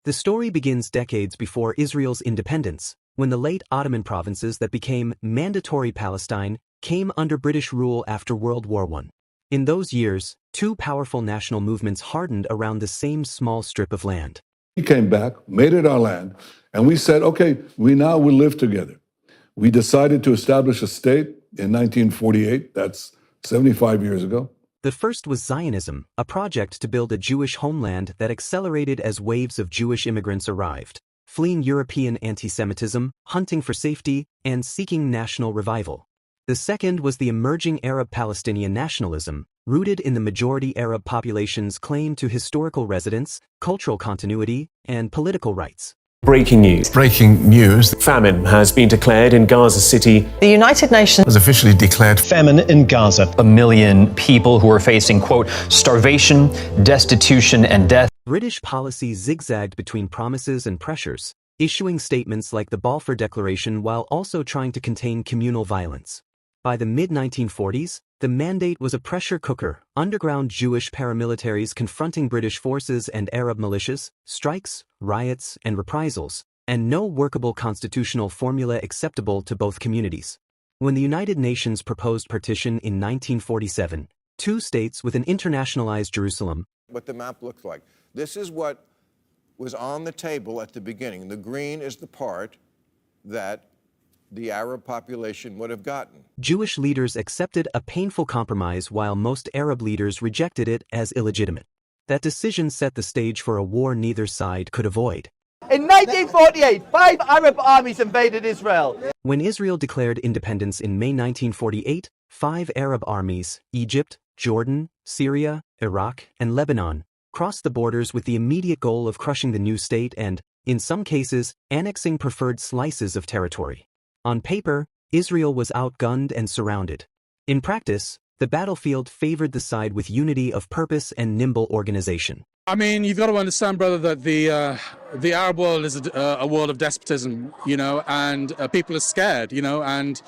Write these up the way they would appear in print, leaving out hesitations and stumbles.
The story begins decades before Israel's independence, when the late Ottoman provinces that became Mandatory Palestine came under British rule after World War I. In those years, two powerful national movements hardened around the same small strip of land. We came back, made it our land, and we said, okay, we now will live together. We decided to establish a state in 1948, that's 75 years ago. The first was Zionism, a project to build a Jewish homeland that accelerated as waves of Jewish immigrants arrived, fleeing European anti-Semitism, hunting for safety, and seeking national revival. The second was the emerging Arab-Palestinian nationalism, rooted in the majority Arab population's claim to historical residence, cultural continuity, and political rights. Breaking news. Breaking news. Famine has been declared in Gaza City. The United Nations has officially declared famine in Gaza. 1 million people who are facing, quote, starvation, destitution, and death. British policy zigzagged between promises and pressures, issuing statements like the Balfour Declaration while also trying to contain communal violence. By the mid-1940s, the mandate was a pressure cooker, underground Jewish paramilitaries confronting British forces and Arab militias, strikes, riots, and reprisals, and no workable constitutional formula acceptable to both communities. When the United Nations proposed partition in 1947, two states with an internationalized Jerusalem. What the map looks like. This is what was on the table at the beginning. The green is the part that the Arab population would have gotten. Jewish leaders accepted a painful compromise while most Arab leaders rejected it as illegitimate. That decision set the stage for a war neither side could avoid. In 1948, 5 Arab armies invaded Israel. When Israel declared independence in May 1948, 5 Arab armies, Egypt, Jordan, Syria, Iraq, and Lebanon, crossed the borders with the immediate goal of crushing the new state and, in some cases, annexing preferred slices of territory. On paper, Israel was outgunned and surrounded. In practice, the battlefield favored the side with unity of purpose and nimble organization. I mean, you've got to understand, brother, that the Arab world is a world of despotism, and people are scared, and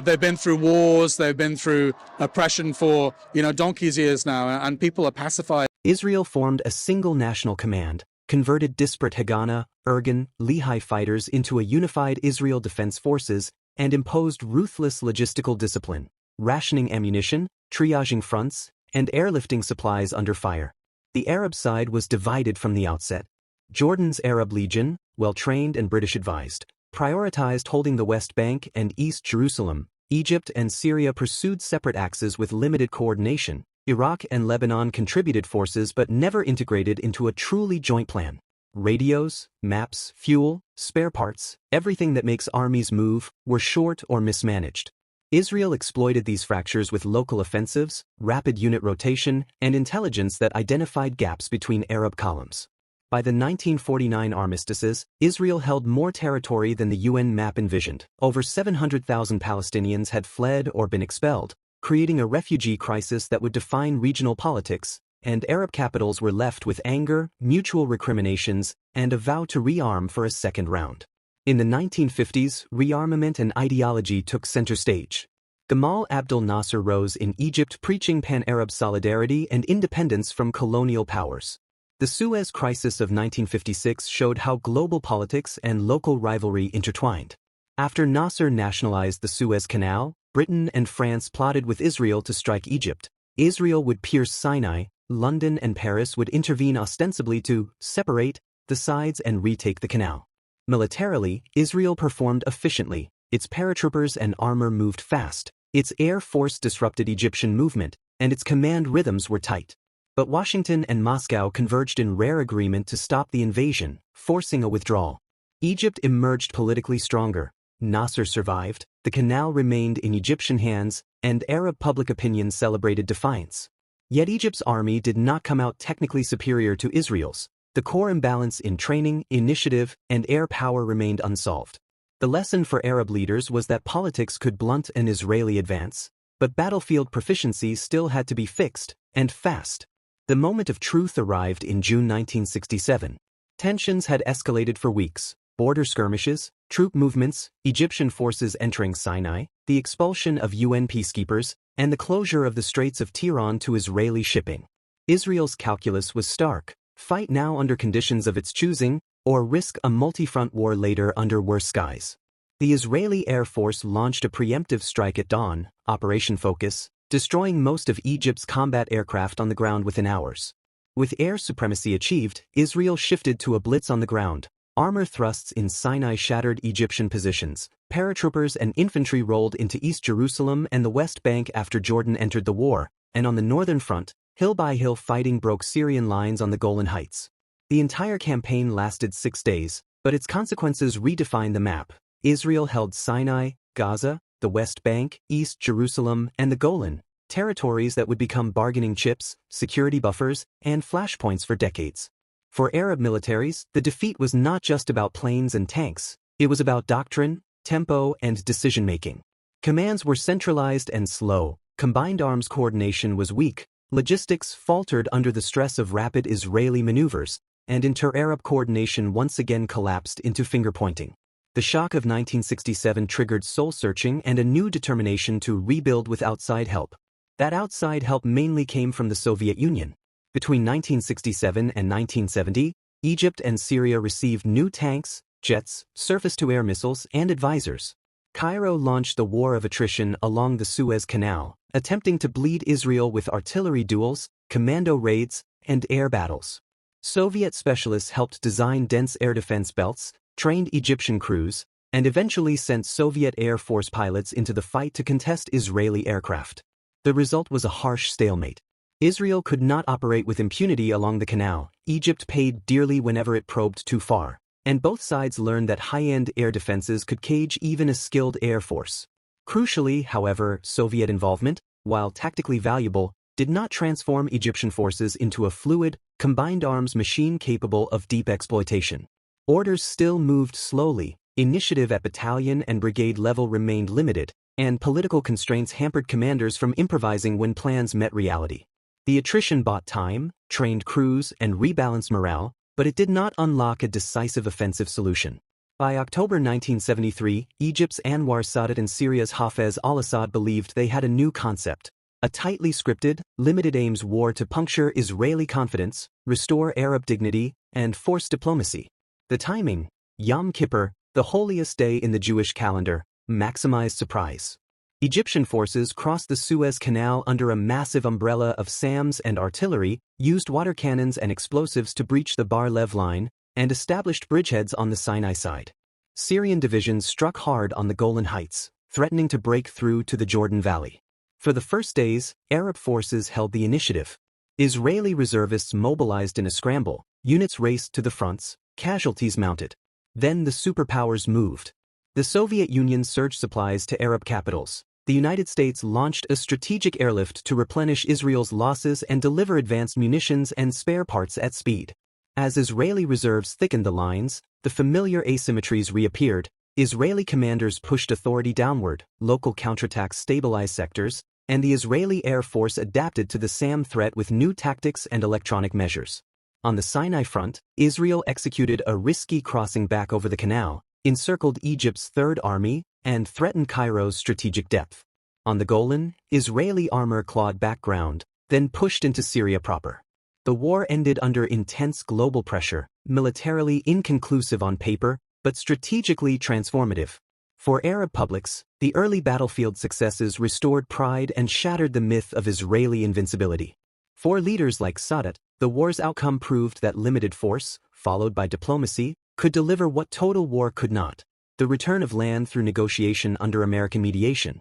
they've been through wars, they've been through oppression for, donkey's years now, and people are pacified. Israel formed a single national command, converted disparate Haganah, Irgun, Lehi fighters into a unified Israel Defense Forces, and imposed ruthless logistical discipline, rationing ammunition, triaging fronts, and airlifting supplies under fire. The Arab side was divided from the outset. Jordan's Arab Legion, well-trained and British-advised, prioritized holding the West Bank and East Jerusalem. Egypt and Syria pursued separate axes with limited coordination. Iraq and Lebanon contributed forces but never integrated into a truly joint plan. Radios, maps, fuel, spare parts, everything that makes armies move, were short or mismanaged. Israel exploited these fractures with local offensives, rapid unit rotation, and intelligence that identified gaps between Arab columns. By the 1949 armistices, Israel held more territory than the UN map envisioned. Over 700,000 Palestinians had fled or been expelled, creating a refugee crisis that would define regional politics, and Arab capitals were left with anger, mutual recriminations, and a vow to rearm for a second round. In the 1950s, rearmament and ideology took center stage. Gamal Abdel Nasser rose in Egypt preaching pan-Arab solidarity and independence from colonial powers. The Suez Crisis of 1956 showed how global politics and local rivalry intertwined. After Nasser nationalized the Suez Canal, Britain and France plotted with Israel to strike Egypt. Israel would pierce Sinai, London and Paris would intervene ostensibly to separate the sides and retake the canal. Militarily, Israel performed efficiently. Its paratroopers and armor moved fast. Its air force disrupted Egyptian movement, and its command rhythms were tight. But Washington and Moscow converged in rare agreement to stop the invasion, forcing a withdrawal. Egypt emerged politically stronger. Nasser survived, the canal remained in Egyptian hands, and Arab public opinion celebrated defiance. Yet Egypt's army did not come out technically superior to Israel's. The core imbalance in training, initiative, and air power remained unsolved. The lesson for Arab leaders was that politics could blunt an Israeli advance, but battlefield proficiency still had to be fixed, and fast. The moment of truth arrived in June 1967. Tensions had escalated for weeks. Border skirmishes, troop movements, Egyptian forces entering Sinai, the expulsion of UN peacekeepers, and the closure of the Straits of Tiran to Israeli shipping. Israel's calculus was stark: fight now under conditions of its choosing, or risk a multi-front war later under worse skies. The Israeli Air Force launched a preemptive strike at dawn, Operation Focus, destroying most of Egypt's combat aircraft on the ground within hours. With air supremacy achieved, Israel shifted to a blitz on the ground. Armor thrusts in Sinai shattered Egyptian positions. Paratroopers and infantry rolled into East Jerusalem and the West Bank after Jordan entered the war, and on the northern front, hill-by-hill fighting broke Syrian lines on the Golan Heights. The entire campaign lasted 6 days, but its consequences redefined the map. Israel held Sinai, Gaza, the West Bank, East Jerusalem, and the Golan, territories that would become bargaining chips, security buffers, and flashpoints for decades. For Arab militaries, the defeat was not just about planes and tanks, it was about doctrine, tempo, and decision-making. Commands were centralized and slow, combined arms coordination was weak, logistics faltered under the stress of rapid Israeli maneuvers, and inter-Arab coordination once again collapsed into finger-pointing. The shock of 1967 triggered soul-searching and a new determination to rebuild with outside help. That outside help mainly came from the Soviet Union. Between 1967 and 1970, Egypt and Syria received new tanks, jets, surface-to-air missiles, and advisors. Cairo launched the War of Attrition along the Suez Canal, attempting to bleed Israel with artillery duels, commando raids, and air battles. Soviet specialists helped design dense air defense belts, trained Egyptian crews, and eventually sent Soviet Air Force pilots into the fight to contest Israeli aircraft. The result was a harsh stalemate. Israel could not operate with impunity along the canal. Egypt paid dearly whenever it probed too far, and both sides learned that high-end air defenses could cage even a skilled air force. Crucially, however, Soviet involvement, while tactically valuable, did not transform Egyptian forces into a fluid, combined arms machine capable of deep exploitation. Orders still moved slowly, initiative at battalion and brigade level remained limited, and political constraints hampered commanders from improvising when plans met reality. The attrition bought time, trained crews, and rebalanced morale, but it did not unlock a decisive offensive solution. By October 1973, Egypt's Anwar Sadat and Syria's Hafez al-Assad believed they had a new concept, a tightly scripted, limited-aims war to puncture Israeli confidence, restore Arab dignity, and force diplomacy. The timing, Yom Kippur, the holiest day in the Jewish calendar, maximized surprise. Egyptian forces crossed the Suez Canal under a massive umbrella of SAMs and artillery, used water cannons and explosives to breach the Bar-Lev line, and established bridgeheads on the Sinai side. Syrian divisions struck hard on the Golan Heights, threatening to break through to the Jordan Valley. For the first days, Arab forces held the initiative. Israeli reservists mobilized in a scramble, units raced to the fronts, casualties mounted. Then the superpowers moved. The Soviet Union surged supplies to Arab capitals. The United States launched a strategic airlift to replenish Israel's losses and deliver advanced munitions and spare parts at speed. As Israeli reserves thickened the lines, the familiar asymmetries reappeared. Israeli commanders pushed authority downward, local counterattacks stabilized sectors, and the Israeli Air Force adapted to the SAM threat with new tactics and electronic measures. On the Sinai front, Israel executed a risky crossing back over the canal, encircled Egypt's Third Army, and threatened Cairo's strategic depth. On the Golan, Israeli armor clawed background, then pushed into Syria proper. The war ended under intense global pressure, militarily inconclusive on paper, but strategically transformative. For Arab publics, the early battlefield successes restored pride and shattered the myth of Israeli invincibility. For leaders like Sadat, the war's outcome proved that limited force, followed by diplomacy, could deliver what total war could not: the return of land through negotiation under American mediation.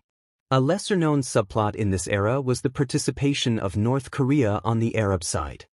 A lesser-known subplot in this era was the participation of North Korea on the Arab side.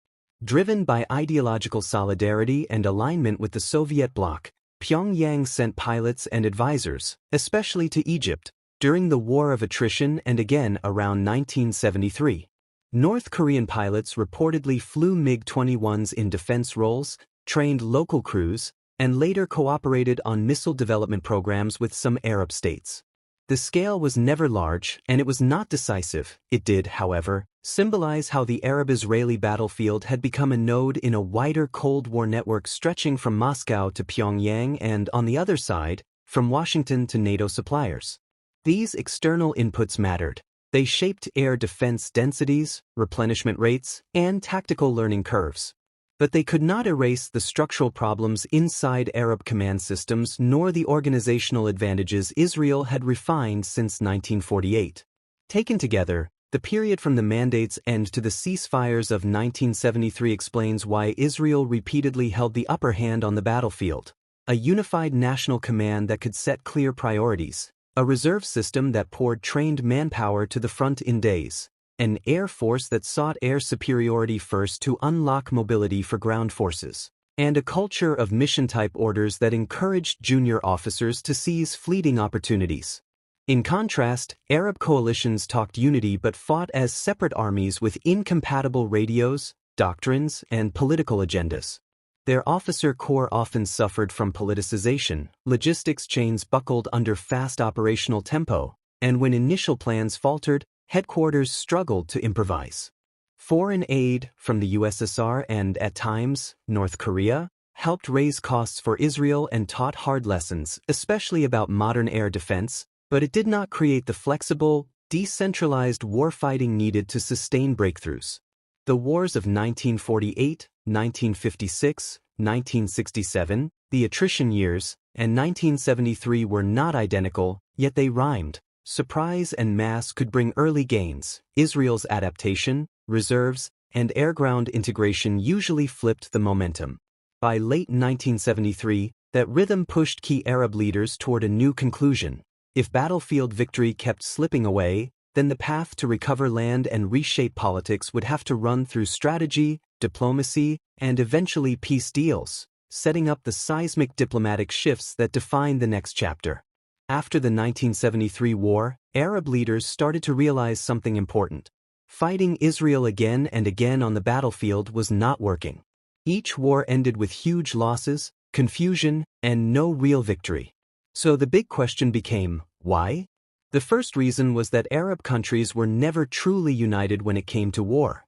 Driven by ideological solidarity and alignment with the Soviet bloc, Pyongyang sent pilots and advisors, especially to Egypt, during the War of Attrition and again around 1973. North Korean pilots reportedly flew MiG-21s in defense roles, trained local crews, and later cooperated on missile development programs with some Arab states. The scale was never large, and it was not decisive. It did, however, symbolize how the Arab-Israeli battlefield had become a node in a wider Cold War network stretching from Moscow to Pyongyang and, on the other side, from Washington to NATO suppliers. These external inputs mattered. They shaped air defense densities, replenishment rates, and tactical learning curves. But they could not erase the structural problems inside Arab command systems nor the organizational advantages Israel had refined since 1948. Taken together, the period from the mandate's end to the ceasefires of 1973 explains why Israel repeatedly held the upper hand on the battlefield. A unified national command that could set clear priorities, a reserve system that poured trained manpower to the front in days, an air force that sought air superiority first to unlock mobility for ground forces, and a culture of mission-type orders that encouraged junior officers to seize fleeting opportunities. In contrast, Arab coalitions talked unity but fought as separate armies with incompatible radios, doctrines, and political agendas. Their officer corps often suffered from politicization, logistics chains buckled under fast operational tempo, and when initial plans faltered, headquarters struggled to improvise. Foreign aid from the USSR and, at times, North Korea helped raise costs for Israel and taught hard lessons, especially about modern air defense, but it did not create the flexible, decentralized warfighting needed to sustain breakthroughs. The wars of 1948, 1956, 1967, the attrition years, and 1973 were not identical, yet they rhymed. Surprise and mass could bring early gains. Israel's adaptation, reserves, and air-ground integration usually flipped the momentum. By late 1973, that rhythm pushed key Arab leaders toward a new conclusion. If battlefield victory kept slipping away, then the path to recover land and reshape politics would have to run through strategy, diplomacy, and eventually peace deals, setting up the seismic diplomatic shifts that define the next chapter. After the 1973 war, Arab leaders started to realize something important. Fighting Israel again and again on the battlefield was not working. Each war ended with huge losses, confusion, and no real victory. So the big question became, why? The first reason was that Arab countries were never truly united when it came to war.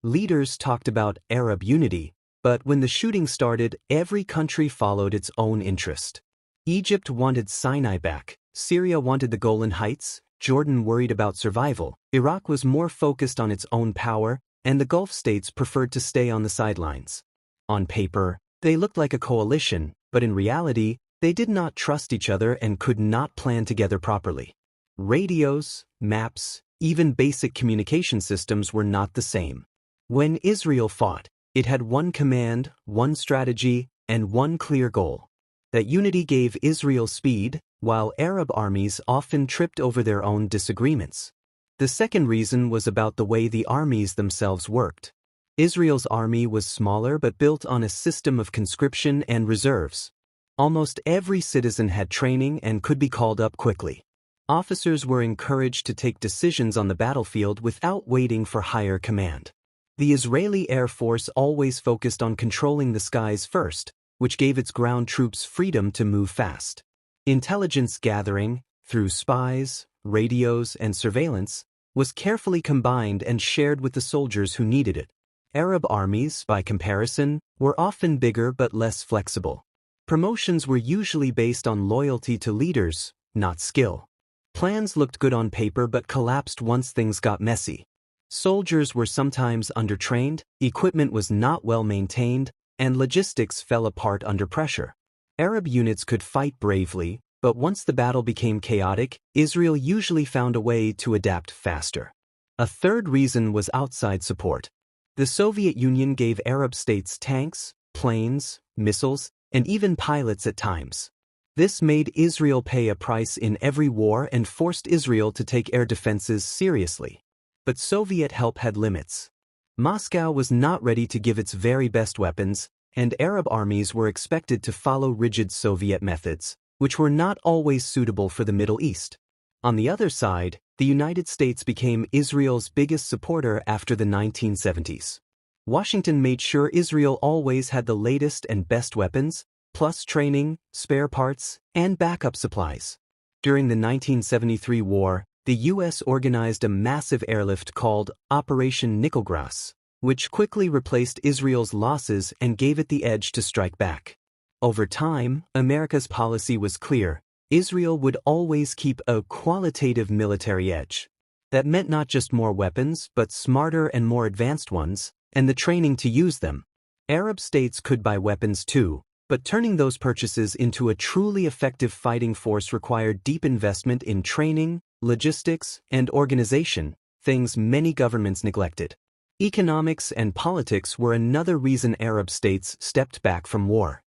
Leaders talked about Arab unity, but when the shooting started, every country followed its own interest. Egypt wanted Sinai back, Syria wanted the Golan Heights, Jordan worried about survival, Iraq was more focused on its own power, and the Gulf states preferred to stay on the sidelines. On paper, they looked like a coalition, but in reality, they did not trust each other and could not plan together properly. Radios, maps, even basic communication systems were not the same. When Israel fought, it had one command, one strategy, and one clear goal. That unity gave Israel speed, while Arab armies often tripped over their own disagreements. The second reason was about the way the armies themselves worked. Israel's army was smaller but built on a system of conscription and reserves. Almost every citizen had training and could be called up quickly. Officers were encouraged to take decisions on the battlefield without waiting for higher command. The Israeli Air Force always focused on controlling the skies first, which gave its ground troops freedom to move fast. Intelligence gathering, through spies, radios, and surveillance, was carefully combined and shared with the soldiers who needed it. Arab armies, by comparison, were often bigger but less flexible. Promotions were usually based on loyalty to leaders, not skill. Plans looked good on paper but collapsed once things got messy. Soldiers were sometimes undertrained, equipment was not well maintained, and logistics fell apart under pressure. Arab units could fight bravely, but once the battle became chaotic, Israel usually found a way to adapt faster. A third reason was outside support. The Soviet Union gave Arab states tanks, planes, missiles, and even pilots at times. This made Israel pay a price in every war and forced Israel to take air defenses seriously. But Soviet help had limits. Moscow was not ready to give its very best weapons, and Arab armies were expected to follow rigid Soviet methods, which were not always suitable for the Middle East. On the other side, the United States became Israel's biggest supporter after the 1970s. Washington made sure Israel always had the latest and best weapons, plus training, spare parts, and backup supplies. During the 1973 war, the U.S. organized a massive airlift called Operation Nickelgrass, which quickly replaced Israel's losses and gave it the edge to strike back. Over time, America's policy was clear: Israel would always keep a qualitative military edge. That meant not just more weapons, but smarter and more advanced ones, and the training to use them. Arab states could buy weapons too, but turning those purchases into a truly effective fighting force required deep investment in training, logistics, and organization, things many governments neglected. Economics and politics were another reason Arab states stepped back from war.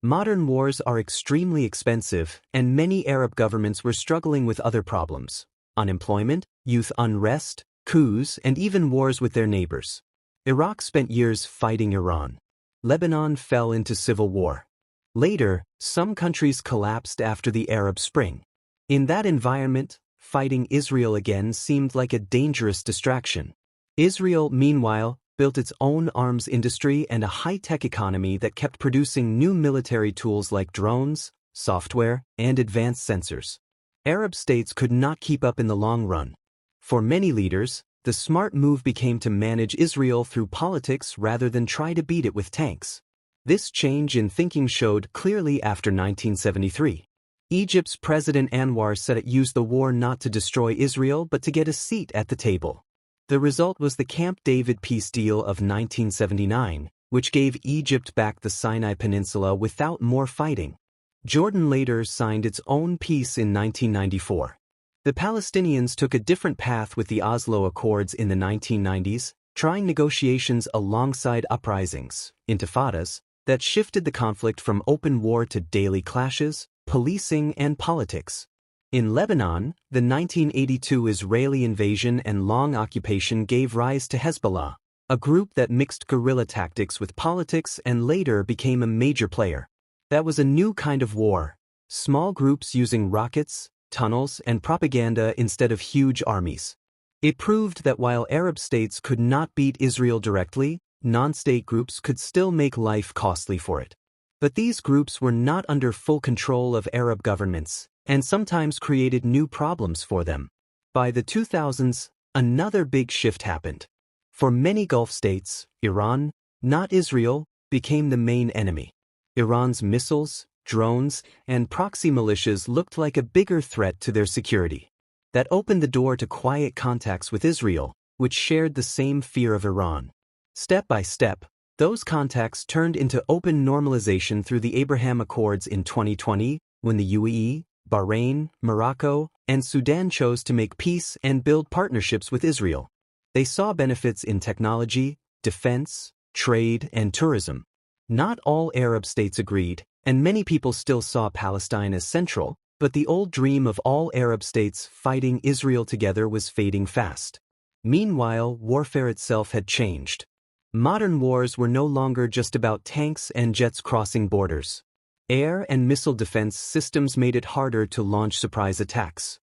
Modern wars are extremely expensive, and many Arab governments were struggling with other problems: unemployment, youth unrest, coups, and even wars with their neighbors. Iraq spent years fighting Iran. Lebanon fell into civil war. Later, some countries collapsed after the Arab Spring. In that environment, fighting Israel again seemed like a dangerous distraction. Israel, meanwhile, built its own arms industry and a high-tech economy that kept producing new military tools like drones, software, and advanced sensors. Arab states could not keep up in the long run. For many leaders, the smart move became to manage Israel through politics rather than try to beat it with tanks. This change in thinking showed clearly after 1973. Egypt's President Anwar said it used the war not to destroy Israel but to get a seat at the table. The result was the Camp David peace deal of 1979, which gave Egypt back the Sinai Peninsula without more fighting. Jordan later signed its own peace in 1994. The Palestinians took a different path with the Oslo Accords in the 1990s, trying negotiations alongside uprisings, intifadas, that shifted the conflict from open war to daily clashes, policing, and politics. In Lebanon, the 1982 Israeli invasion and long occupation gave rise to Hezbollah, a group that mixed guerrilla tactics with politics and later became a major player. That was a new kind of war: small groups using rockets, tunnels, and propaganda instead of huge armies. It proved that while Arab states could not beat Israel directly, non-state groups could still make life costly for it. But these groups were not under full control of Arab governments, and sometimes created new problems for them. By the 2000s, another big shift happened. For many Gulf states, Iran, not Israel, became the main enemy. Iran's missiles, drones, and proxy militias looked like a bigger threat to their security. That opened the door to quiet contacts with Israel, which shared the same fear of Iran. Step by step, those contacts turned into open normalization through the Abraham Accords in 2020, when the UAE, Bahrain, Morocco, and Sudan chose to make peace and build partnerships with Israel. They saw benefits in technology, defense, trade, and tourism. Not all Arab states agreed, and many people still saw Palestine as central, but the old dream of all Arab states fighting Israel together was fading fast. Meanwhile, warfare itself had changed. Modern wars were no longer just about tanks and jets crossing borders. Air and missile defense systems made it harder to launch surprise attacks.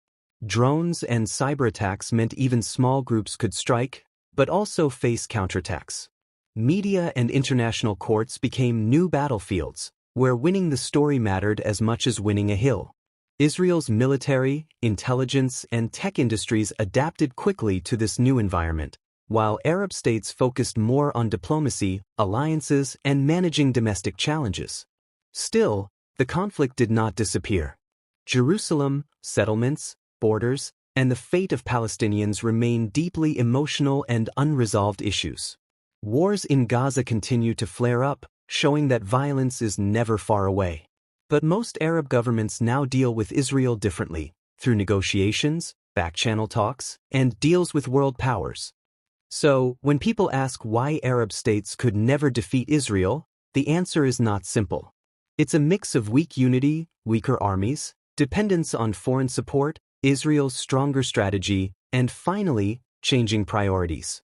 Drones and cyber attacks meant even small groups could strike, but also face counterattacks. Media and international courts became new battlefields, where winning the story mattered as much as winning a hill. Israel's military, intelligence, and tech industries adapted quickly to this new environment, while Arab states focused more on diplomacy, alliances, and managing domestic challenges. Still, the conflict did not disappear. Jerusalem, settlements, borders, and the fate of Palestinians remain deeply emotional and unresolved issues. Wars in Gaza continue to flare up, showing that violence is never far away. But most Arab governments now deal with Israel differently, through negotiations, back-channel talks, and deals with world powers. So, when people ask why Arab states could never defeat Israel, the answer is not simple. It's a mix of weak unity, weaker armies, dependence on foreign support, Israel's stronger strategy, and finally, changing priorities.